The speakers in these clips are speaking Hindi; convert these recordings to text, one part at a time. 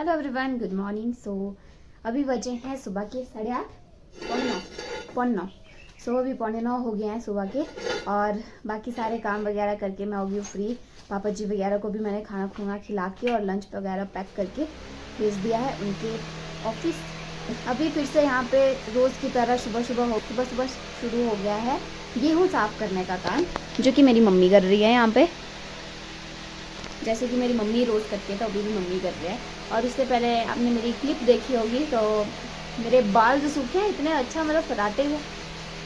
Hello everyone, good morning. So अभी बजे हैं सुबह के 8:30 पौने 9। सो अभी 8:45 हो गए हैं सुबह के, और बाकी सारे काम वगैरह करके मैं हो गई फ्री। पापा जी वगैरह को भी मैंने खाना खुना खिला के और लंच वगैरह पैक करके भेज दिया है उनके ऑफिस। अभी फिर से यहाँ पे रोज़ की तरह सुबह सुबह शुरू हो गया है गेहूँ साफ़ करने का काम, जो कि मेरी मम्मी कर रही है यहाँ पे। जैसे कि मेरी मम्मी रोज़ करती है तो अभी भी मम्मी कर रहे हैं। और उससे पहले आपने मेरी क्लिप देखी होगी, तो मेरे बाल जो सूखे हैं इतने अच्छा मतलब फराटे हुए।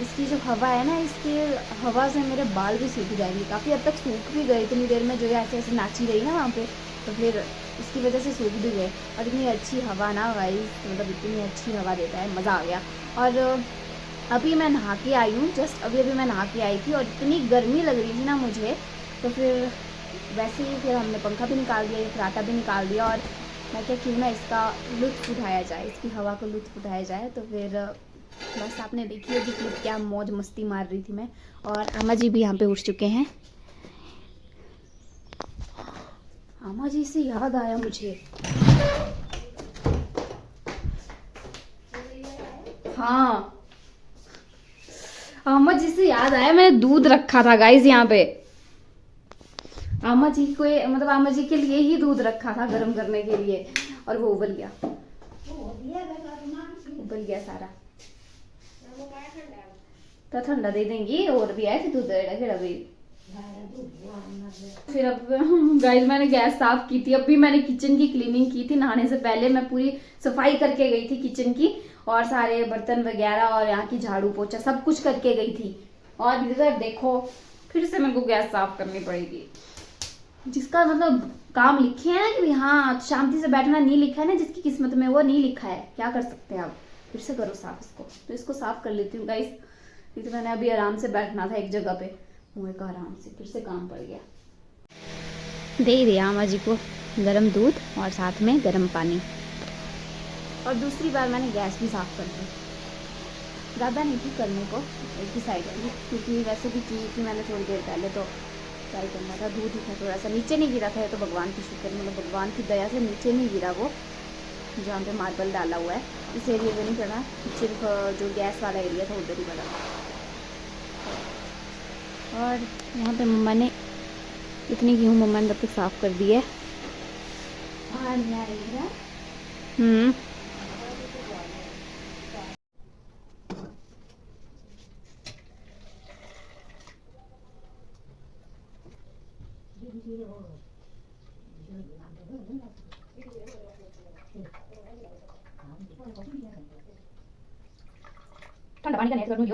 इसकी जो हवा है ना, इसकी हवा से मेरे बाल भी सूख जाएंगे। काफ़ी हद तक सूख भी गए इतनी देर में, जो है ऐसे ऐसे नाची रही ना वहाँ पे, तो फिर इसकी वजह से सूख भी गए। और इतनी अच्छी हवा ना गाइस, मतलब इतनी अच्छी हवा देता है, मज़ा आ गया। और अभी मैं नहा के आई हूँ, जस्ट अभी मैं नहा के आई थी और इतनी गर्मी लग रही थी ना मुझे, तो फिर वैसे ही फिर हमने पंखा भी निकाल दिया, फराटा भी निकाल दिया। और मैं क्या क्यों ना इसका लुत्फ़ उठाया जाए, इसकी हवा को लुत्फ़ उठाया जाए। तो फिर बस आपने देखी होगी कि क्या मौज मस्ती मार रही थी मैं। और अम्मा जी भी यहाँ पे उठ चुके हैं। अम्मा जी से याद आया मुझे, हाँ अम्मा जी से याद आया, मैंने दूध रखा था गाइस यहाँ पे। अम्मा जी को मतलब अम्मा जी के लिए ही दूध रखा था गर्म करने के लिए, और वो उबल गया सारा। तो ठंडा दे देंगी, और भी है फिर दूध फिर अभी। फिर अब गाइस मैंने गैस साफ की थी, अभी मैंने किचन की क्लीनिंग की थी। नहाने से पहले मैं पूरी सफाई करके गई थी किचन की, और सारे बर्तन वगैरह और यहाँ की झाड़ू पोछा सब कुछ करके गई थी। और इधर देखो फिर से मेरे को गैस साफ करनी पड़ेगी। जिसका मतलब काम लिखे है ना कि हाँ शांति से बैठना नहीं लिखा है ना, जिसकी किस्मत में वो नहीं लिखा है, क्या कर सकते हैं आप। फिर से करो साफ इसको, तो इसको साफ कर लेती हूँ गाइस। तो मैंने अभी आराम से बैठना था एक जगह पे, मुँह का आराम से, फिर से काम पड़ गया। दे दिया अम्मा जी को गर्म दूध और साथ में गर्म पानी। और दूसरी बार मैंने गैस भी साफ कर दी, ज़्यादा नहीं थी करने को, एक ही साइड है, क्योंकि वैसे भी की थी मैंने थोड़ी देर पहले, तो ट्राई करना था। दूध ही था थोड़ा सा, नीचे नहीं गिरा था, तो भगवान की शुक्र, मतलब भगवान की दया से नीचे नहीं गिरा वो, जहाँ पे मार्बल डाला हुआ है इस एरिया में नहीं पड़ा, सिर्फ जो गैस वाला एरिया था उधर ही पड़ा। और यहाँ पे मम्मा ने इतनी गेहूँ मम्मा ने तब तक साफ़ कर दी है। ठंडा पानी का नेट कर दूँ,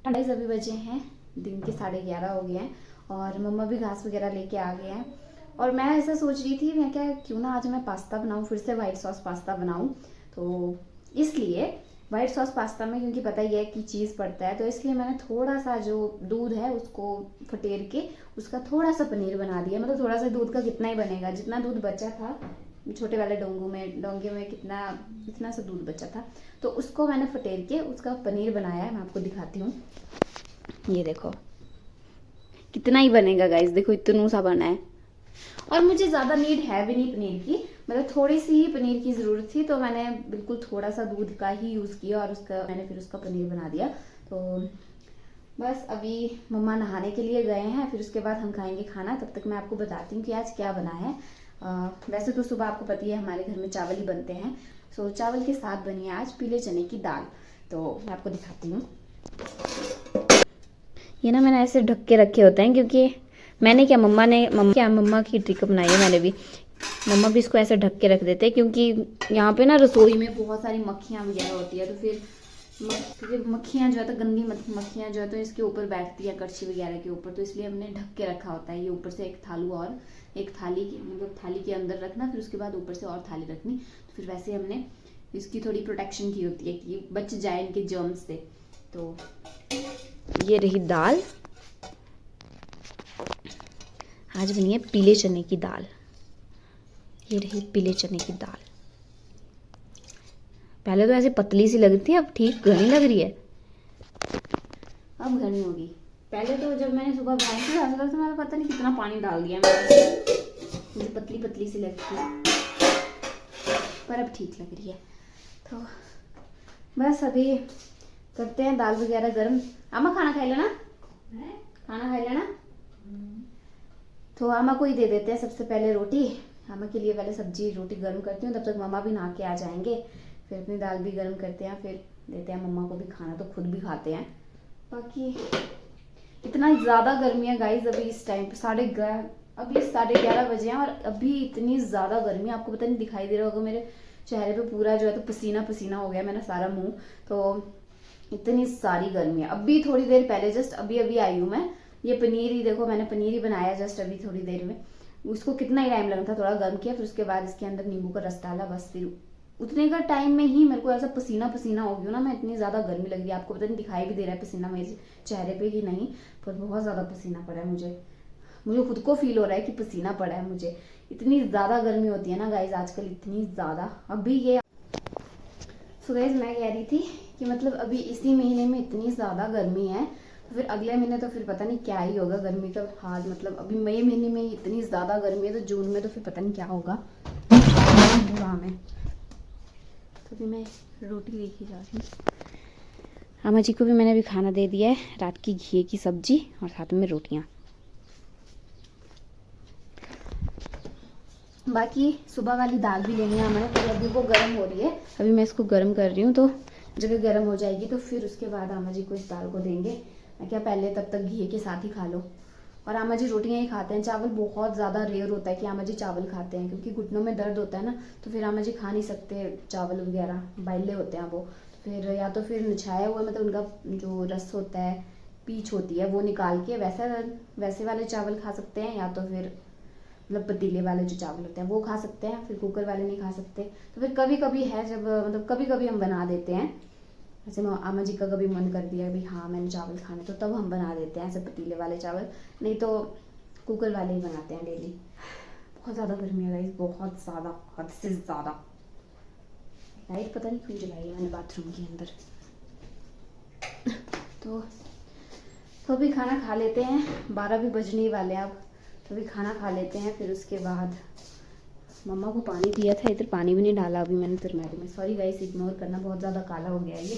ठंडा ही सभी बजे हैं, दिन के 11:30 हो गए हैं। और मम्मा भी घास वगैरह लेके आ गए हैं। और मैं ऐसा सोच रही थी, मैं क्या क्यों ना आज मैं पास्ता बनाऊँ, फिर से वाइट सॉस पास्ता बनाऊँ। तो इसलिए वाइट सॉस पास्ता में क्योंकि पता ही है कि चीज़ पड़ता है, तो इसलिए मैंने थोड़ा सा जो दूध है उसको फटेर के उसका थोड़ा सा पनीर बना दिया। मतलब थोड़ा सा दूध का कितना ही बनेगा, जितना दूध बचा था छोटे वाले डोंगे में इतना सा दूध बचा था, तो उसको मैंने फटेर के उसका पनीर बनाया है। मैं आपको दिखाती हूँ, ये देखो कितना ही बनेगा गाइस, देखो इतना सा बना है। और मुझे ज़्यादा नीड है भी नहीं पनीर की, मतलब थोड़ी सी ही पनीर की ज़रूरत थी, तो मैंने बिल्कुल थोड़ा सा दूध का ही यूज़ किया और मैंने फिर उसका पनीर बना दिया। तो बस अभी मम्मा नहाने के लिए गए हैं, फिर उसके बाद हम खाएंगे खाना। तब तक मैं आपको बताती हूँ कि आज क्या बना है। वैसे तो सुबह आपको पता ही है हमारे घर में चावल ही बनते हैं। सो चावल के साथ बनी है आज पीले चने की दाल, तो मैं आपको दिखाती हूँ। ये ना मैंने ऐसे ढक के रखे होते हैं, क्योंकि मैंने क्या मम्मा की ट्रिक अपनाई है मैंने भी। मम्मा भी इसको ऐसे ढक के रख देते हैं, क्योंकि यहाँ पे ना रसोई में बहुत सारी मक्खियाँ वगैरह होती है, तो फिर मक्खियाँ जो है तो गंदी मक्खियाँ जो है तो इसके ऊपर बैठती है कड़छी वगैरह के ऊपर, तो इसलिए हमने ढक के रखा होता है। ये ऊपर से एक थालू और एक थाली मतलब थाली के अंदर रखना, फिर उसके बाद ऊपर से और थाली रखनी। तो फिर वैसे हमने इसकी थोड़ी प्रोटेक्शन की होती है कि बच जाए इनके जर्म्स से। तो ये रही दाल, आज बनी है पीले चने की दाल। ये रही पीले चने की दाल। पहले तो ऐसे पतली सी लग रही थी, अब ठीक घनी लग रही है, अब घनी होगी। पहले तो जब मैंने सुबह बनाई थी ऐसा लगता था मैंने पता नहीं कितना पानी डाल दिया मैंने, मुझे पतली पतली सी लगती है। पर अब ठीक लग रही है। तो बस अभी करते हैं दाल वगैरह गर्म। अम्मा खाना खा लेना, खाना खा लेना। तो अम्मा को ही दे देते हैं सबसे पहले रोटी। अम्मा के लिए पहले सब्जी रोटी गर्म करती हूँ, तब तक मम्मा भी नहा के आ जाएंगे। फिर अपनी दाल भी गर्म करते हैं, फिर देते हैं मम्मा को भी खाना, तो खुद भी खाते हैं। बाकी इतना ज़्यादा गर्मी है गाइज अभी इस टाइम पे अभी 11:30 बजे हैं और अभी इतनी ज़्यादा गर्मी है। आपको पता नहीं दिखाई दे रहा होगा मेरे चेहरे पे पूरा जो है तो पसीना पसीना हो गया मेरा सारा मुंह। तो इतनी सारी गर्मी है। अभी थोड़ी देर पहले जस्ट अभी आई हूँ मैं। ये पनीर ही देखो, मैंने पनीर ही बनाया जस्ट अभी थोड़ी देर में। उसको कितना ही टाइम लगा था, थोड़ा गर्म किया, फिर उसके बाद इसके अंदर नींबू का रस डाला, बस फिर उतने का टाइम में ही मेरे को ऐसा पसीना पसीना हो गया ना। मैं इतनी ज़्यादा गर्मी लग रही है, आपको पता नहीं दिखाई भी दे रहा है पसीना मेरे चेहरे पे ही नहीं, पर बहुत ज़्यादा पसीना पड़ा है मुझे खुद को फील हो रहा है कि पसीना पड़ा है मुझे। इतनी ज़्यादा गर्मी होती है ना गाइज आजकल, इतनी ज़्यादा। अभी ये सो गाइज मैं कह रही थी कि मतलब अभी इसी महीने में इतनी ज़्यादा गर्मी है, तो फिर अगले महीने तो फिर पता नहीं क्या ही होगा गर्मी का हाल। मतलब अभी मई महीने में इतनी ज़्यादा गर्मी है, तो जून में तो फिर पता नहीं क्या होगा वहाँ में। तो अभी मैं रोटी लेके जा रही हूँ। अम्मा जी को भी मैंने अभी खाना दे दिया है, रात की घी की सब्जी और साथ में रोटियाँ। बाकी सुबह वाली दाल भी लेनी है हमें, तो अभी वो गर्म हो रही है। अभी मैं इसको गर्म कर रही हूँ, तो जब ये गर्म हो जाएगी तो फिर उसके बाद अम्मा जी को इस दाल को देंगे। मैं क्या पहले तब तक घी के साथ ही खा लो। और अम्मा जी रोटियाँ ही खाते हैं, चावल बहुत ज़्यादा रेयर होता है कि अम्मा जी चावल खाते हैं, क्योंकि घुटनों में दर्द होता है ना, तो फिर अम्मा जी खा नहीं सकते चावल वगैरह, बाइले होते हैं वो। तो फिर या तो फिर निछाया हुआ, मतलब उनका जो रस होता है, पीछ होती है, वो निकाल के वैसे वाले चावल खा सकते हैं, या तो फिर मतलब पतीले वाले जो चावल होते हैं वो खा सकते हैं, फिर कुकर वाले नहीं खा सकते। तो फिर कभी कभी है जब मतलब कभी कभी हम बना देते हैं, जैसे अम्मा जी का कभी मन कर दिया भी हाँ मैंने चावल खाने, तो तब हम बना देते हैं ऐसे पतीले वाले चावल, नहीं तो कुकर वाले ही बनाते हैं डेली। बहुत ज़्यादा गर्मी है गाइस, बहुत ज़्यादा, हद से ज़्यादा। लाइट पता नहीं क्यों जलाई है मैंने बाथरूम के अंदर। तो अभी खाना खा लेते हैं, 12 भी बजने ही वाले अब। तो अभी खाना खा लेते हैं, फिर उसके बाद मम्मा को पानी दिया था, इधर पानी भी नहीं डाला अभी मैंने तरमेड़े में। सॉरी गाइस, इग्नोर करना, बहुत ज़्यादा काला हो गया है ये।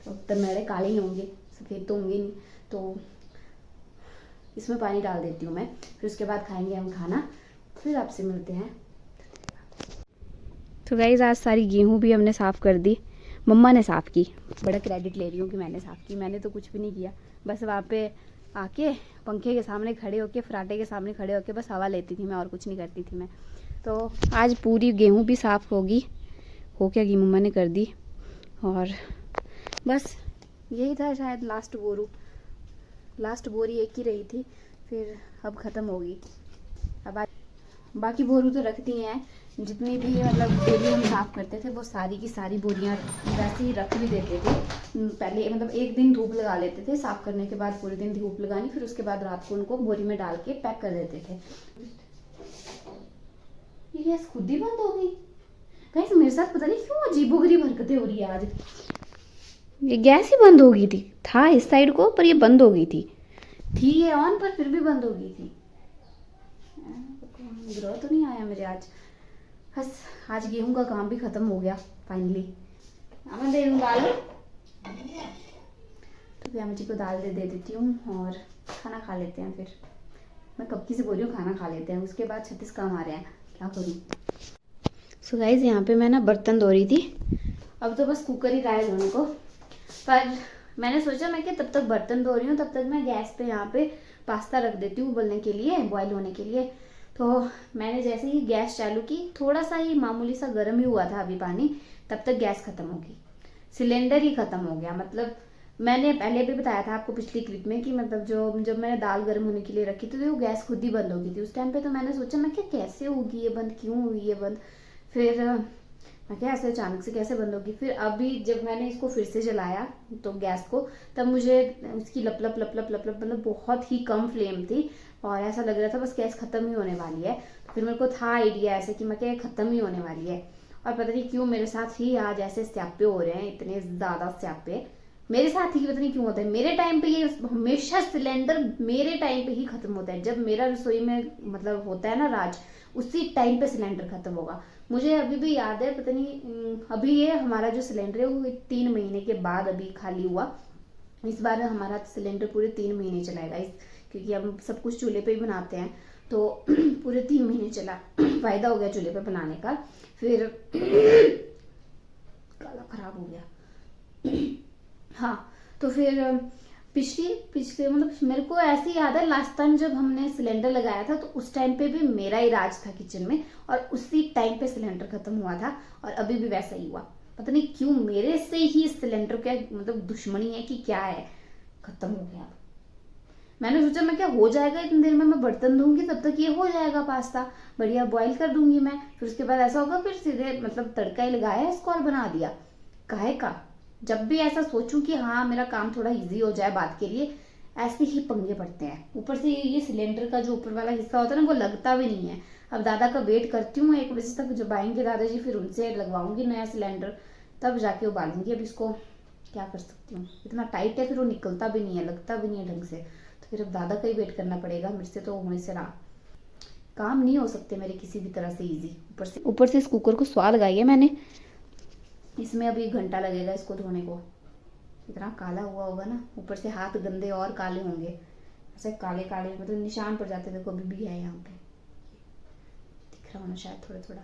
तो तरमेड़े काले ही होंगे, सफ़ेद तो होंगे नहीं, तो इसमें पानी डाल देती हूँ मैं। फिर उसके बाद खाएंगे हम खाना, फिर आपसे मिलते हैं। तो गाइस आज सारी गेहूँ भी हमने साफ़ कर दी, मम्मा ने साफ़ की। बड़ा क्रेडिट ले रही हूँ कि मैंने साफ़ की, मैंने तो कुछ भी नहीं किया। बस वहाँ पे आके पंखे के सामने खड़े होके, फराटे के सामने खड़े होके बस हवा लेती थी मैं, और कुछ नहीं करती थी मैं। तो आज पूरी गेहूँ भी साफ़ हो क्या गई, मम्मा ने कर दी। और बस यही था शायद लास्ट बोरी एक ही रही थी, फिर अब ख़त्म होगी। अब बाकी बोरू तो रखती हैं, जितनी भी मतलब डेली हम साफ़ करते थे वो सारी की सारी बोरियां वैसे ही रख भी देते थे। पहले मतलब एक दिन धूप लगा लेते थे, साफ़ करने के बाद पूरे दिन धूप लगानी, फिर उसके बाद रात को उनको बोरी में डाल के पैक कर देते थे। ये गैस खुद ही बंद हो गई गाइस, मेरे साथ पता नहीं क्यों अजीबोगरीब हरकतें हो रही है आज। ये गैस ही बंद हो गई था इस साइड को, पर ये बंद हो गई थी ये ऑन, पर फिर भी बंद हो गई थी। ग्रह तो नहीं आया मेरे आज। बस आज गेहूं का काम भी खत्म हो गया फाइनली। मैं दे दूँ दाल, तो फिर अम्मा जी को दाल दे देती हूँ और खाना खा लेते हैं। फिर मैं कब की से बोल रही हूँ खाना खा लेते हैं, उसके बाद 36 काम आ रहे हैं, क्या करूँ। सो गाइस यहाँ पे मैं ना बर्तन धो रही थी, अब तो बस कुकर ही रहा है धोने को, पर मैंने सोचा मैं कि तब तक बर्तन धो रही हूँ तब तक मैं गैस पे यहाँ पे पास्ता रख देती हूँ उबलने के लिए, बॉयल होने के लिए। तो मैंने जैसे ही गैस चालू की, थोड़ा सा ही मामूली सा गर्म ही हुआ था अभी पानी, तब तक गैस खत्म हो गई, सिलेंडर ही खत्म हो गया। मतलब मैंने पहले भी बताया था आपको पिछली क्लिप में कि मतलब जब मैंने दाल गर्म होने के लिए रखी थी तो वो गैस खुद ही बंद हो गई थी उस टाइम पे। तो मैंने सोचा मैं क्या कैसे होगी ये बंद, क्यों हुई ये बंद, फिर मैं क्या ऐसे अचानक से कैसे बंद होगी। फिर अभी जब मैंने इसको फिर से जलाया तो गैस को, तब मुझे उसकी लप लप लप लप लप लप मतलब बहुत ही कम फ्लेम थी और ऐसा लग रहा था बस गैस खत्म ही होने वाली है। तो फिर मेरे को था आइडिया ऐसे कि मैं क्या खत्म ही होने वाली है, और पता नहीं क्यों मेरे साथ ही आज ऐसे स्यापे हो रहे हैं, इतने ज़्यादा स्यापे मेरे साथ ही पता नहीं क्यों होता है। मेरे टाइम पे ये हमेशा सिलेंडर मेरे टाइम पे ही खत्म होता है, जब मेरा रसोई में मतलब होता है ना राज, उसी टाइम पे सिलेंडर खत्म होगा। मुझे अभी भी याद है, पता नहीं अभी ये हमारा जो सिलेंडर है वो 3 महीने के बाद अभी खाली हुआ। इस बार हमारा सिलेंडर पूरे 3 महीने चलाएगा, क्योंकि हम सब कुछ चूल्हे पे ही बनाते हैं, तो पूरे 3 महीने चला। फायदा हो गया चूल्हे पे बनाने का। फिर काला खराब हो गया। हाँ, तो फिर पिछले मतलब मेरे को ऐसे याद है, लास्ट टाइम जब हमने सिलेंडर लगाया था तो उस टाइम पे भी मेरा ही राज था किचन में, और उसी टाइम पे सिलेंडर खत्म हुआ था, और अभी भी वैसा ही हुआ। पता नहीं क्यों मेरे से ही सिलेंडर क्या मतलब दुश्मनी है कि क्या है, खत्म हो गया। मैंने सोचा मैं क्या हो जाएगा, इतनी देर में मैं बर्तन धोऊंगी, तब तक ये हो जाएगा पास्ता, बढ़िया बॉईल कर दूंगी मैं, फिर उसके बाद ऐसा होगा, फिर सीधे मतलब तड़का ही लगाया इसको और बना दिया। काहे का जब भी ऐसा सोचूं कि हाँ मेरा काम थोड़ा इजी हो जाए बात के लिए, ऐसे ही पंगे पड़ते हैं। ऊपर से ये सिलेंडर का जो ऊपर वाला हिस्सा होता है ना, वो लगता भी नहीं है। अब दादा का वेट करती हूँ 1 बजे तक, जब आएंगे दादाजी फिर उनसे लगवाऊंगी नया सिलेंडर, तब जाके उबालूंगी। अब इसको क्या कर सकती हूँ, इतना टाइट है, फिर वो निकलता भी नहीं है, लगता भी नहीं है ढंग से, तो फिर अब दादा का ही वेट करना पड़ेगा। मेरे से तो होने से रहा काम नहीं हो सकते मेरे किसी भी तरह से ईजी। ऊपर से इस कुकर को स्वाद लगाई है मैंने, इसमें अभी 1 घंटा लगेगा इसको धोने को। इतना काला हुआ होगा ना, ऊपर से हाथ गंदे और काले होंगे, ऐसे काले काले मतलब निशान पड़ जाते। देखो अभी भी है यहाँ पे, दिख रहा होना शायद थोड़ा थोड़ा।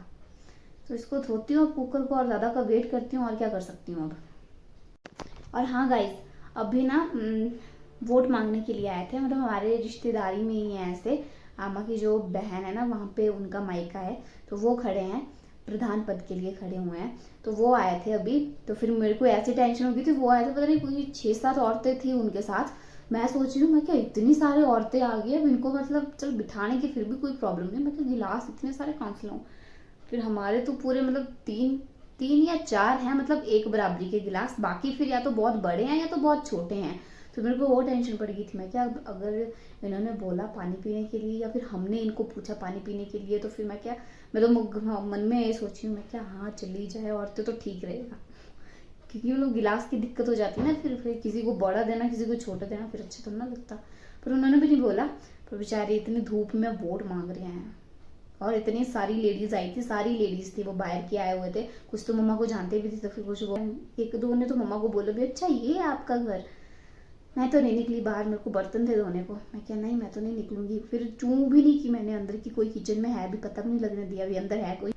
तो इसको धोती हूँ कुकर को और दादा का वेट करती हूँ, और क्या कर सकती हूँ अब। और हाँ गाइस, अभी ना वोट मांगने के लिए आए थे, मतलब हमारे रिश्तेदारी में ही है, ऐसे आमा की जो बहन है ना वहाँ पे उनका मायका है, तो वो खड़े हैं, प्रधान पद के लिए खड़े हुए हैं, तो वो आए थे अभी। तो फिर मेरे को ऐसी टेंशन हो गई थी, वो आए थे, पता नहीं कोई 6-7 औरतें थी उनके साथ। मैं सोच रही हूँ मैं क्या इतनी सारी औरतें आ गई, अब इनको मतलब चल बिठाने की फिर भी कोई प्रॉब्लम नहीं, मैं क्या गिलास इतने सारे कहाँ से लाऊं। फिर हमारे तो पूरे मतलब 3 या 4 हैं, मतलब एक बराबरी के गिलास, बाकी फिर या तो बहुत बड़े हैं या तो बहुत छोटे हैं। तो मेरे को वो टेंशन पड़ गई थी, मैं क्या अगर इन्होंने बोला पानी पीने के लिए या फिर हमने इनको पूछा पानी पीने के लिए, तो फिर मैं तो मन में ये सोची हूँ मैं क्या हाँ चली जाए औरतें तो ठीक रहेगा, क्योंकि वो लोग गिलास की दिक्कत हो जाती है ना, फिर किसी को बड़ा देना किसी को छोटा देना फिर अच्छा तो ना लगता। पर उन्होंने भी नहीं बोला, पर बेचारे इतनी धूप में वोट मांग रहे हैं, और इतनी सारी लेडीज आई थी, सारी लेडीज थी, वो बाहर के आए हुए थे, कुछ तो मम्मा को जानते भी थे, तो फिर कुछ 1-2 ने तो मम्मा को बोला भी अच्छा ये है आपका घर। मैं तो नहीं निकली बाहर, मेरे को बर्तन थे धोने को, मैं क्या नहीं मैं तो नहीं निकलूंगी। फिर चूं भी नहीं कि मैंने अंदर की कोई किचन में है भी पता भी नहीं लगने दिया भी अंदर है कोई।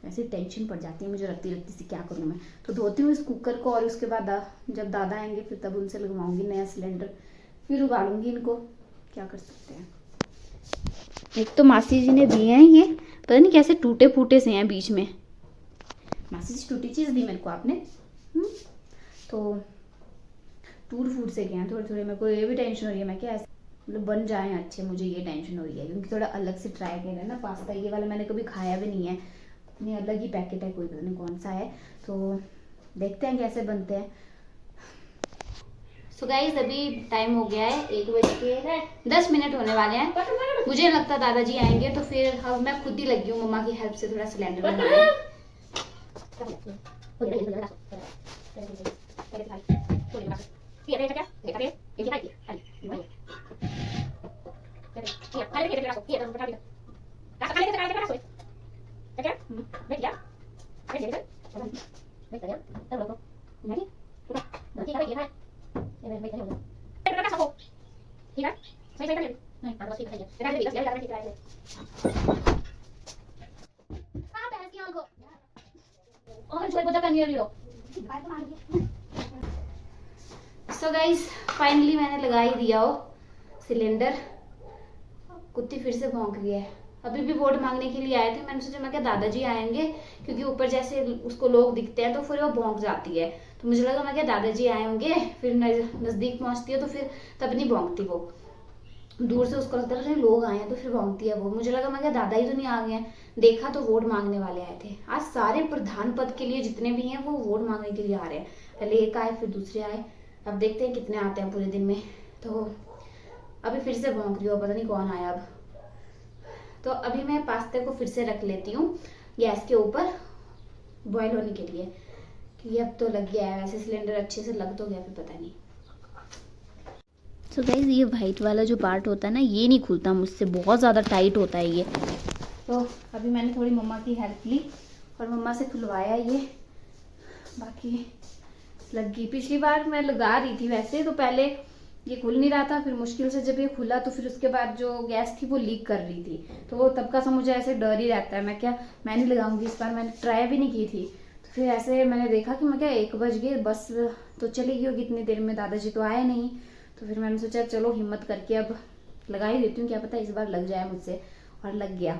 ऐसे टेंशन पड़ जाती है मुझे रत्ती से, क्या करूँ मैं। तो धोती हूँ इस कुकर को, और उसके बाद जब दादा आएंगे फिर तब उनसे लगवाऊंगी नया सिलेंडर, फिर उबालूंगी इनको, क्या कर सकते हैं। एक तो मासी जी ने दिए हैं ये, पता नहीं कैसे टूटे फूटे से हैं बीच में। मासी जी टूटी चीज़ दी मेरे को आपने, तो टूट फूट से गए हैं थोड़े थोड़े। मेरे को ये भी टेंशन हो रही है, मैं क्या ऐसे मतलब बन जाए अच्छे, मुझे ये टेंशन हो रही है, क्योंकि थोड़ा अलग से ट्राई किया है ना पास्ता, ये वाला मैंने कभी खाया भी नहीं है, अपनी अलग ही पैकेट है, कोई पता नहीं कौन सा है, तो देखते हैं कैसे बनते हैं। सो गाइस अभी टाइम हो गया है 1:10 होने वाले हैं। मुझे लगता है दादाजी आएंगे तो फिर अब मैं खुद ही लगी हूँ मम्मा की हेल्प से थोड़ा सिलेंडर बनाने। सो गाइस फाइनली मैंने लगा ही दिया हो सिलेंडर। कुत्ती फिर से भौंक गई है। अभी भी वोट मांगने के लिए आए थे, मैंने सोचा मैं क्या दादाजी आएंगे, क्योंकि ऊपर जैसे उसको लोग दिखते हैं तो फिर वो भौंक जाती है, तो मुझे लगा मैं क्या दादाजी आए होंगे, फिर नजदीक पहुंचती है तो फिर तब नहीं भौंकती वो, दूर से उसको लगता है लोग आए हैं तो फिर भौंकती है वो। मुझे लगा मैं क्या दादा ही तो नहीं आ गए हैं, देखा तो वोट मांगने वाले आए थे। आज सारे प्रधान पद के लिए जितने भी हैं वो वोट मांगने के लिए आ रहे हैं, पहले एक आए फिर दूसरे आए, अब देखते हैं कितने आते हैं पूरे दिन में। तो अभी फिर से भौंक रही हो, पता नहीं कौन आया अब। तो अभी मैं पास्ते को फिर से रख लेती हूँ गैस के ऊपर बॉईल होने के लिए, क्योंकि अब तो लग गया है, वैसे सिलेंडर अच्छे से लग तो गया, फिर पता नहीं। सो गाइस ये वाइट वाला जो पार्ट होता है ना, ये नहीं खुलता मुझसे, बहुत ज़्यादा टाइट होता है ये, तो अभी मैंने थोड़ी मम्मा की हेल्प ली और मम्मा से खुलवाया ये, बाकी लग गई। पिछली बार मैं लगा रही थी वैसे तो, पहले ये खुल नहीं रहा था, फिर मुश्किल से जब ये खुला तो फिर उसके बाद जो गैस थी वो लीक कर रही थी, तो तब का सा मुझे ऐसे डर ही रहता है, मैं नहीं लगाऊंगी इस बार। मैंने ट्राई भी नहीं की थी, तो फिर ऐसे मैंने देखा कि मैं 1 बज गए, बस तो चली गई होगी इतनी देर में, दादाजी तो आए नहीं, तो फिर मैंने सोचा चलो हिम्मत करके अब लगा ही देती हूँ, क्या पता इस बार लग जाए मुझसे, और लग गया।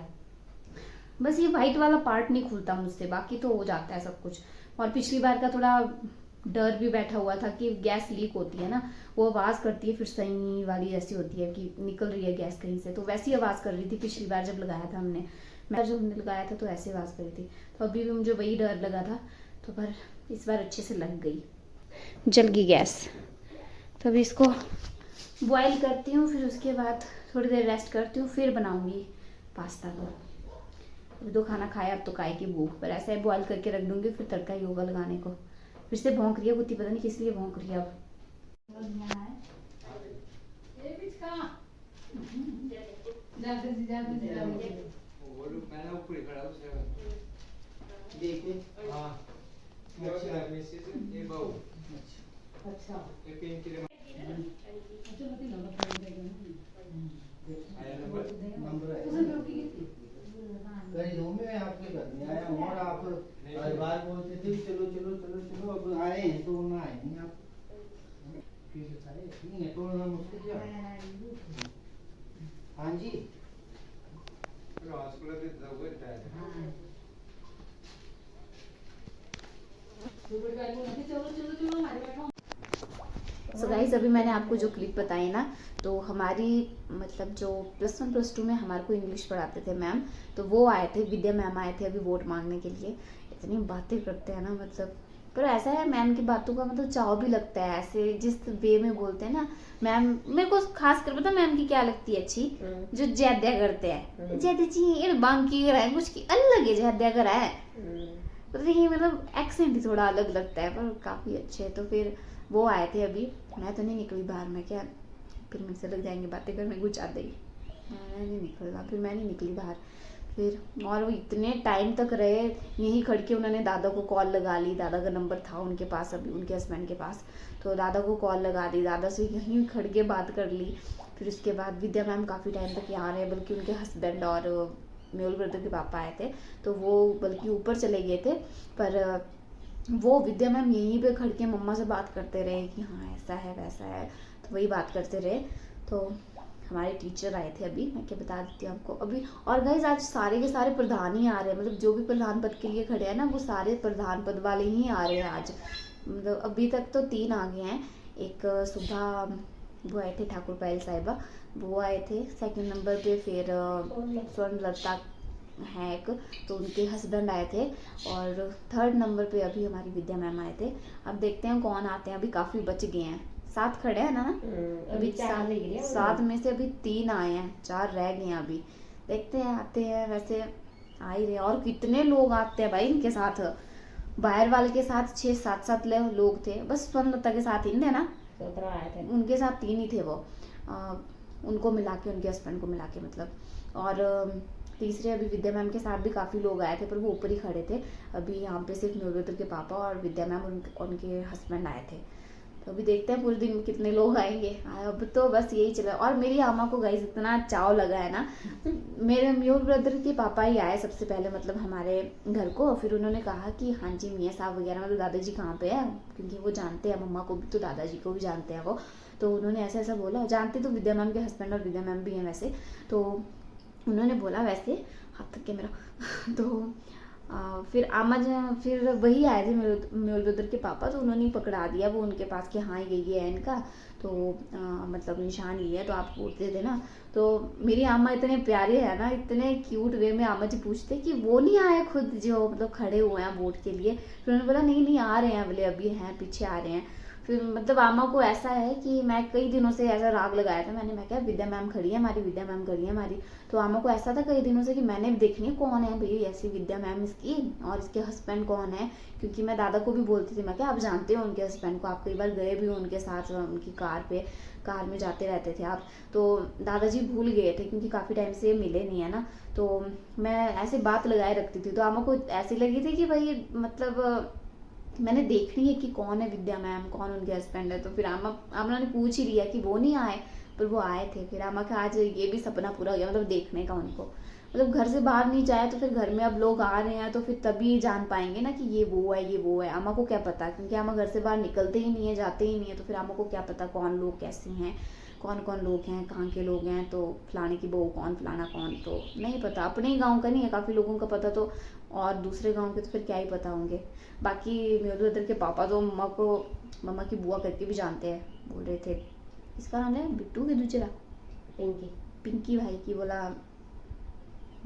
बस ये वाइट वाला पार्ट नहीं खुलता मुझसे, बाकी तो हो जाता है सब कुछ। और पिछली बार का थोड़ा डर भी बैठा हुआ था कि गैस लीक होती है ना, वो आवाज़ करती है फिर सही वाली जैसी होती है कि निकल रही है गैस कहीं से, तो वैसी आवाज़ कर रही थी पिछली बार जब लगाया था हमने। मैं जब हमने लगाया था तो ऐसी आवाज़ करी थी, तो अभी भी मुझे वही डर लगा था, तो पर इस बार अच्छे से लग गई, जल गई गैस। तो अभी इसको बॉयल करती हूँ, फिर उसके बाद थोड़ी देर रेस्ट करती हूँ, फिर बनाऊँगी पास्ता को। अभी तो खाना खाया, अब तो काय की भूख, पर ऐसे बॉयल करके रख दूँगी, फिर तड़का ही होगा लगाने को। फिर से भौंक रही है कुत्ती, पता नहीं किस लिए भौंक रही है अब। में आपके घर में आया हूँ और आप हर बार बोलते थे कि चलो चलो चलो चलो, अब आए हैं तो ना आए नहीं आप, नहीं है तोड़ना मुश्किल है। हाँ जी सो गाइस, अभी मैंने आपको जो क्लिप बताई ना, तो हमारी मतलब जो +1 +2 में हमारे को इंग्लिश पढ़ाते थे मैम, तो वो आए थे, विद्या मैम आए थे अभी वोट मांगने के लिए। इतनी बातें करते हैं ना, मतलब पर ऐसा है मैम की बातों का मतलब चाव भी लगता है, ऐसे जिस वे में बोलते हैं ना मैम। मेरे को खास कर पता मैम की क्या लगती है अच्छी, जो ज्यादा करते हैं, ज्यादा चाहिए बांकी कराए, कुछ की अलग है ज्यादा कराए, मतलब एक्सेंट ही थोड़ा अलग लगता है, पर काफी अच्छे। तो फिर वो आए थे अभी, मैं तो नहीं निकली बाहर, मैं क्या फिर मुझसे लग जाएंगे बातें करने, कुछ आते ही मैं नहीं निकला, फिर मैं नहीं निकली बाहर। फिर और वो इतने टाइम तक रहे यहीं खड़ के, उन्होंने दादा को कॉल लगा ली, दादा का नंबर था उनके पास अभी, उनके हस्बैंड के पास, तो दादा को कॉल लगा दी, दादा से यहीं खड़ के बात कर ली। फिर उसके बाद विद्या मैम काफ़ी टाइम तक यहाँ रहे, बल्कि उनके हस्बैंड और मेहुल ब्रदर के पापा आए थे, तो वो बल्कि ऊपर चले गए थे, पर वो विद्या मैम यहीं पे खड़ के मम्मा से बात करते रहे कि हाँ ऐसा है वैसा है, तो वही बात करते रहे। तो हमारे टीचर आए थे अभी, मैं क्या बता देती हूँ आपको अभी। और गाइस आज सारे के सारे प्रधान ही आ रहे हैं, मतलब जो भी प्रधान पद के लिए खड़े हैं ना, वो सारे प्रधान पद वाले ही आ रहे हैं आज। मतलब अभी तक तो 3 आ गए हैं, एक सुबह वो आए थे ठाकुर पायल साहिबा, वो आए थे 2nd नंबर पे, फिर स्वर्णलता हैं एक, तो उनके हस्बैंड आए थे, और 3rd नंबर पे अभी हमारी विद्या मैम आए थे। अब देखते हैं कौन आते हैं, अभी काफ़ी बच गए हैं, 7 खड़े हैं ना अभी, 7 में से अभी 3 आए हैं, 4 रह गए हैं अभी, देखते हैं आते हैं, वैसे आ ही रहे। और कितने लोग आते हैं भाई इनके साथ, बाहर वाले के साथ 6-7 लोग थे, बस स्वर्णलता के साथ ही थे ना, उनके साथ 3 ही थे वो, उनको मिला के, उनके हस्बैंड को मिला के मतलब। और तीसरे अभी विद्या मैम के साथ भी काफ़ी लोग आए थे, पर वो ऊपर ही खड़े थे। अभी यहाँ पे सिर्फ मेहुल के पापा और विद्या मैम उनके हस्बैंड आए थे, तो अभी देखते हैं पूरे दिन में कितने लोग आएंगे। अब तो बस यही चला। और मेरी आमा को गाइस इतना चाव लगा है ना, मेरे मेहुल ब्रदर के पापा ही आए सबसे पहले मतलब हमारे घर को, फिर उन्होंने कहा कि हाँ जी मियाँ साहब वगैरह, मतलब दादाजी कहाँ पे है, क्योंकि वो जानते हैं मम्मा को भी, तो दादाजी को भी जानते हैं वो, तो उन्होंने ऐसा ऐसा बोला, जानते तो विद्या मैम के हस्बैंड और विद्या मैम भी हैं वैसे, तो उन्होंने बोला वैसे, हाथ तक के मेरा तो फिर फिर वही आए थे मेहुल ब्रदर के पापा, तो उन्होंने पकड़ा दिया वो उनके पास कि हाँ ये है इनका, तो मतलब निशान ये है, तो आप पूछते थे ना। तो मेरी आमा इतने प्यारे है ना, इतने क्यूट वे में आमा जी पूछते कि वो नहीं आए खुद जो मतलब खड़े हुए हैं वोट के लिए, फिर उन्होंने बोला नहीं नहीं आ रहे हैं बोले, अभी हैं पीछे आ रहे हैं। फिर मतलब आमा को ऐसा है कि मैं कई दिनों से ऐसा राग लगाया था मैं क्या विद्या मैम खड़ी है हमारी, विद्या मैम खड़ी है हमारी। तो आमा को ऐसा था कई दिनों से कि मैंने देखनी है कौन है भाई ऐसी विद्या मैम इसकी, और इसके हस्बैंड कौन है। क्योंकि मैं दादा को भी बोलती थी मैं क्या आप जानते हो उनके हस्बैंड को, आप कई बार गए भी हो उनके साथ उनकी कार में जाते रहते थे आप। तो दादाजी भूल गए थे क्योंकि काफ़ी टाइम से मिले नहीं है ना। तो मैं ऐसे बात लगाए रखती थी, तो आमा को ऐसी लगी थी कि भाई मतलब मैंने देखनी है कि कौन है विद्या मैम, कौन उनके हस्बैंड है। तो फिर आमा ने पूछ ही लिया कि वो नहीं आए, पर वो आए थे। फिर आमा का आज ये भी सपना पूरा हो गया, मतलब देखने का उनको। मतलब घर से बाहर नहीं जाए तो फिर घर में अब लोग आ रहे हैं तो फिर तभी जान पाएंगे ना कि ये वो है ये वो है। आमा को क्या पता, क्योंकि आमा घर से बाहर निकलते ही नहीं है, जाते ही नहीं है। तो फिर आमा को क्या पता कौन लोग कैसे हैं, कौन कौन लोग हैं, कहाँ के लोग हैं, तो फलाने की बहू कौन, फलाना कौन, तो नहीं पता। अपने ही गाँव का नहीं है काफ़ी लोगों का पता, तो और दूसरे गाँव के तो फिर क्या ही पता होंगे। बाकी मेरे ब्रदर के पापा तो मम्मा की बुआ करके भी जानते हैं। बोल रहे थे इसका नाम है बिट्टू के दूसरा पिंकी भाई की, बोला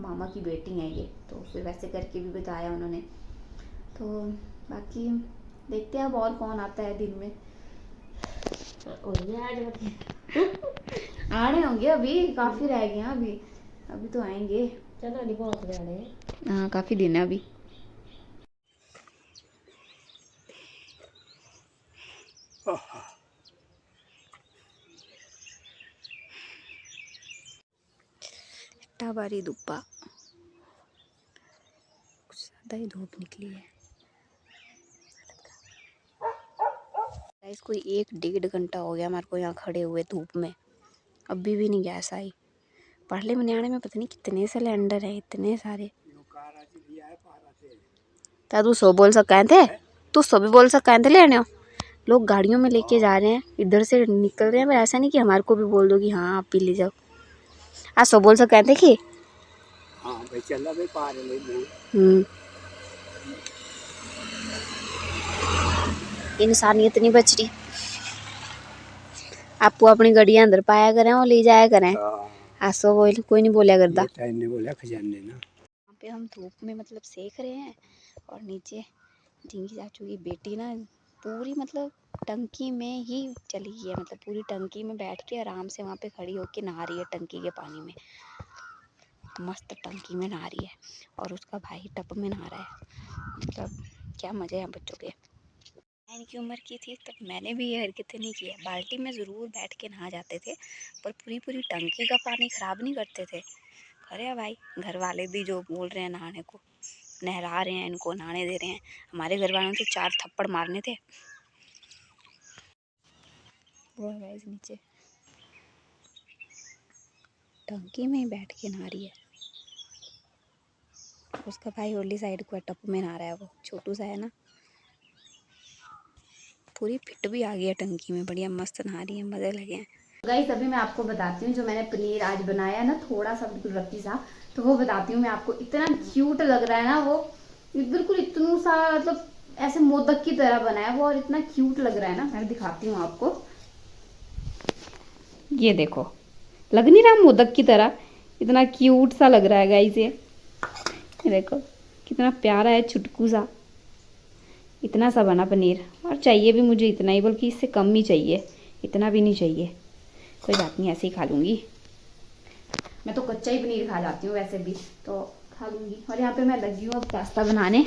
मामा की बेटी है ये, तो फिर वैसे करके भी बताया उन्होंने। तो बाकी देखते हैं अब और कौन आता है दिन में। आने होंगे अभी, काफी रह गए हैं अभी तो आएंगे। चलो बहुत रहे, हाँ काफी दिन है अभी। बारी धूपा कुछ ज्यादा ही धूप निकली है। इसको 1-1.5 घंटा हो गया हमारे को यहाँ खड़े हुए धूप में, अभी भी नहीं गैस आई। पढ़ले मनियाने में पता नहीं कितने सिलेंडर है, इतने सारे। तू सो बोल सका थे, तू सो भी बोल सका थे लेने। लोग गाड़ियों में लेके जा रहे हैं, इधर से निकल रहे हैं, पर ऐसा नहीं कि हमारे को भी बोल दो कि हाँ आप भी ले जाओ। आज सो बोल सका थे कि हाँ भाई चला भाई पार ले। इंसानियत नहीं बच रही। आपको अपनी गड्डियां अंदर पाया करें और ले जाया करें। आसो कोई नहीं बोला करता। नहीं बोला खजाने ना। यहाँ पे हम धूप में मतलब सेक रहे हैं, और नीचे झिंगी चाचू की बेटी ना पूरी मतलब टंकी में ही चली गई है, मतलब पूरी टंकी में बैठ के आराम से वहाँ पे खड़ी होके नहा रही है टंकी के पानी में। मस्त टंकी में नहा रही है, और उसका भाई टप में नहा रहा है। मतलब क्या मज़े हैं बच्चों के। इनकी उम्र की थी तब मैंने भी ये हरकतें नहीं की है। बाल्टी में ज़रूर बैठ के नहा जाते थे, पर पूरी टंकी का पानी ख़राब नहीं करते थे। अरे भाई घर वाले भी जो बोल रहे हैं नहाने को, नहला रहे हैं, इनको नहाने दे रहे हैं। हमारे घर वालों ने तो 4 थप्पड़ मारने थे। वो है गाइस नीचे टंकी में ही बैठ के नहा रही है। उसका भाई ओली साइड को टप में नहा रहा है, वो छोटू सा है ना। पूरी फिट भी आ गई है टंकी में, बढ़िया मस्त नहा रही है, मज़े लगे हैं। गाइस अभी मैं आपको बताती हूँ जो मैंने पनीर आज बनाया ना, थोड़ा सा बिल्कुल रत्ती सा, तो वो बताती हूँ मैं आपको। इतना क्यूट लग रहा है ना वो, बिल्कुल इतना सा मतलब ऐसे मोदक की तरह बना है वो, और इतना क्यूट लग रहा है ना। मैं दिखाती हूँ आपको, ये देखो लग नहीं रहा मोदक की तरह, इतना क्यूट सा लग रहा है गाइस। ये देखो कितना प्यारा है, छुटकू सा। इतना सा बना पनीर, और चाहिए भी मुझे इतना ही, बल्कि इससे कम ही चाहिए, इतना भी नहीं चाहिए। कोई बात नहीं, ऐसे ही खा लूँगी। मैं तो कच्चा ही पनीर खा जाती हूँ वैसे भी, तो खा लूँगी। और यहाँ पे मैं लगी हूँ अब पास्ता बनाने।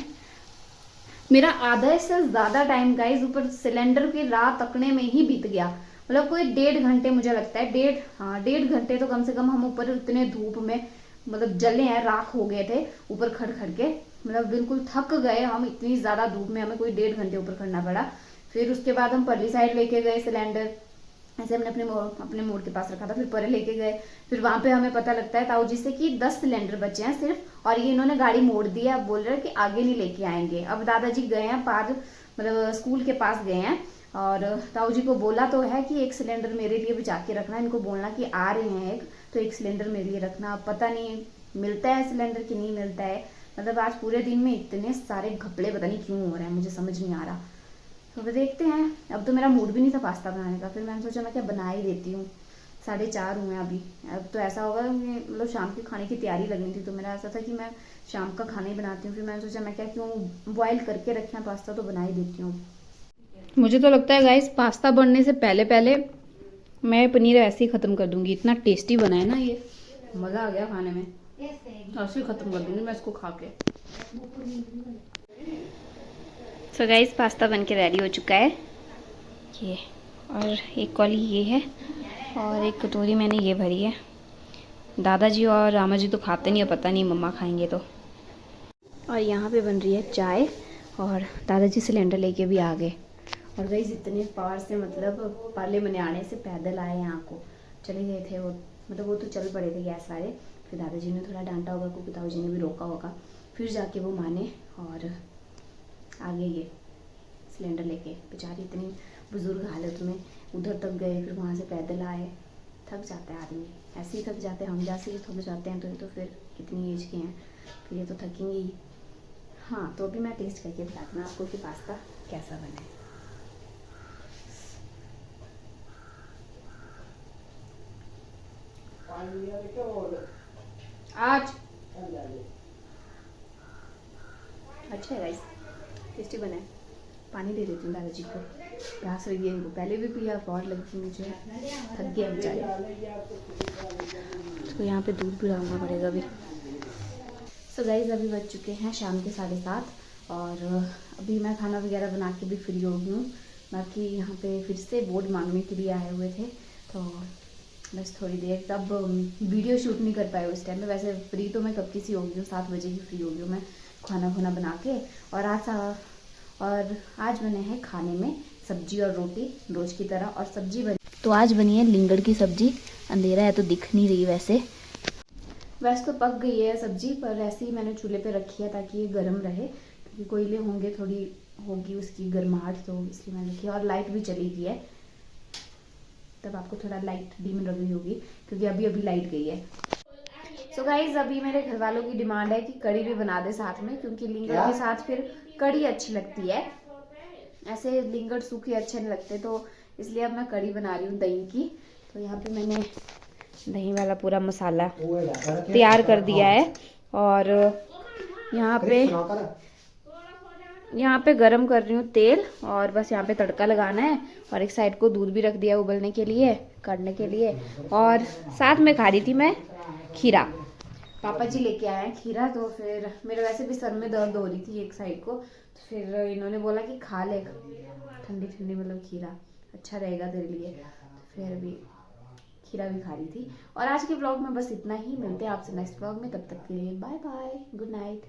मेरा आधा से ज़्यादा टाइम गाइस ऊपर सिलेंडर की राह तकने में ही बीत गया। मतलब कोई 1.5 घंटे मुझे लगता है, 1.5 घंटे तो कम से कम हम ऊपर इतने धूप में मतलब जले हैं, राख हो गए थे ऊपर खड़ खड़ के। मतलब बिल्कुल थक गए हम, इतनी ज़्यादा धूप में हमें कोई 1.5 घंटे ऊपर खड़ना पड़ा। फिर उसके बाद हम परली साइड लेके गए सिलेंडर, ऐसे हमने अपने मोड़ के पास रखा था, फिर परे लेके गए। फिर वहां पे हमें पता लगता है ताऊ जी से कि 10 सिलेंडर बचे हैं सिर्फ, और ये इन्होंने गाड़ी मोड़ दी है। अब बोल रहे हैं कि आगे नहीं लेके आएंगे। अब दादाजी गए हैं पार, मतलब स्कूल के पास गए हैं, और ताऊ जी को बोला तो है कि 1 सिलेंडर मेरे लिए बचा के रखना, इनको बोलना कि आ रहे हैं एक, तो 1 सिलेंडर मेरे लिए रखना। अब पता नहीं मिलता है सिलेंडर कि नहीं मिलता है। मतलब आज पूरे दिन में इतने सारे घपले पता नहीं क्यों हो रहे हैं, मुझे समझ नहीं आ रहा। तो फिर देखते हैं। अब तो मेरा मूड भी नहीं था पास्ता बनाने का, फिर मैंने सोचा मैं क्या बना ही देती हूँ। 4:30 हुए अभी। अब तो ऐसा होगा कि मतलब शाम के खाने की तैयारी लगनी थी, तो मेरा ऐसा था कि मैं शाम का खाना ही बनाती हूँ। फिर मैंने सोचा मैं क्या क्यों बॉयल करके रखें पास्ता, तो बना ही देती हूँ। मुझे तो लगता है गाइस पास्ता बनने से पहले पहले मैं पनीर ऐसे ही ख़त्म कर दूंगी। इतना टेस्टी बना है ना ये, मज़ा आ गया खाने में। ऐसे ही ख़त्म कर दूंगी मैं इसको खा के। सो गाइस पास्ता बन के रेडी हो चुका है ये, और एक कौली ये है और एक कटोरी मैंने ये भरी है। दादाजी और रामा जी तो खाते नहीं है, पता नहीं मम्मा खाएंगे तो। और यहाँ पे बन रही है चाय और दादाजी सिलेंडर लेके भी आ गए। और गाइस इतने पार से, मतलब पाले मने आने से पैदल आए यहाँ को, चले गए थे वो, मतलब वो तो चल पड़े थे गैस वाले। फिर दादाजी ने थोड़ा डांटा होगा, क्योंकि ताऊजी ने भी रोका होगा। फिर जाके वो माने और आगे ये सिलेंडर लेके। बेचारी इतनी बुजुर्ग हालत में उधर तक गए, फिर वहाँ से पैदल आए। थक जाता है आदमी, ऐसे ही थक जाते हैं हम, जैसे ही थक जाते हैं। तो ये तो फिर कितनी एज के हैं, फिर ये तो थकेंगे ही। हाँ तो अभी मैं टेस्ट करके बताती हूँ आपको कि पास्ता कैसा बना है। आज अच्छा है गाइस, टेस्टी बना है। पानी दे देती हूँ दादाजी को, प्यास लगी है इनको, पहले भी पिया, बहुत लगी मुझे, थक गया बेचारे। तो यहाँ पे दूध भी डालना पड़ेगा अभी। सो गाइस अभी बज चुके हैं शाम के 7:30 और अभी मैं खाना वगैरह बना के भी फ्री हो गई हूँ। बाकी यहाँ पे फिर से बोर्ड मांगने के लिए आए हुए थे, तो बस थोड़ी देर, तब वीडियो शूट नहीं कर पाए उस टाइम में। वैसे फ्री तो मैं कब की सी हो गई हूँ, 7 बजे की फ्री हो गई हूँ मैं खाना खुना बना के। और आज बने हैं खाने में सब्जी और रोटी रोज की तरह। और सब्जी बनी, तो आज बनी है लिंगड़ की सब्जी। अंधेरा है तो दिख नहीं रही, वैसे तो पक गई है सब्जी, पर ऐसे ही मैंने चूल्हे पे रखी है ताकि ये गर्म रहे, क्योंकि कोयले होंगे, थोड़ी होगी उसकी गर्माहट, तो इसलिए मैंने रखी है। और लाइट भी चली गई है, तब आपको थोड़ा लाइट डीम लग रही होगी, क्योंकि अभी अभी लाइट गई है। सो गाइज अभी मेरे घर वालों की डिमांड है कि कड़ी भी बना दे साथ में, क्योंकि लिंगड़ के साथ फिर कड़ी अच्छी लगती है। ऐसे लिंगड़ सूखे अच्छे नहीं लगते, तो इसलिए अब मैं कड़ी बना रही हूँ दही की। तो यहाँ पे मैंने दही वाला पूरा मसाला तैयार कर दिया है और यहाँ पे गरम कर रही हूँ तेल, और बस यहाँ पे तड़का लगाना है। और एक साइड को दूध भी रख दिया उबलने के लिए, काटने के लिए। और साथ में खा रही थी मैं खीरा, पापा जी लेके आए हैं खीरा। तो फिर मेरे वैसे भी सर में दर्द हो रही थी एक साइड को, तो फिर इन्होंने बोला कि खा ले, ठंडी ठंडी मतलब खीरा अच्छा रहेगा तेरे लिए। तो फिर अभी खीरा भी खा रही थी। और आज के ब्लॉग में बस इतना ही, मिलते हैं आपसे नेक्स्ट ब्लॉग में, तब तक के लिए बाय बाय, गुड नाइट।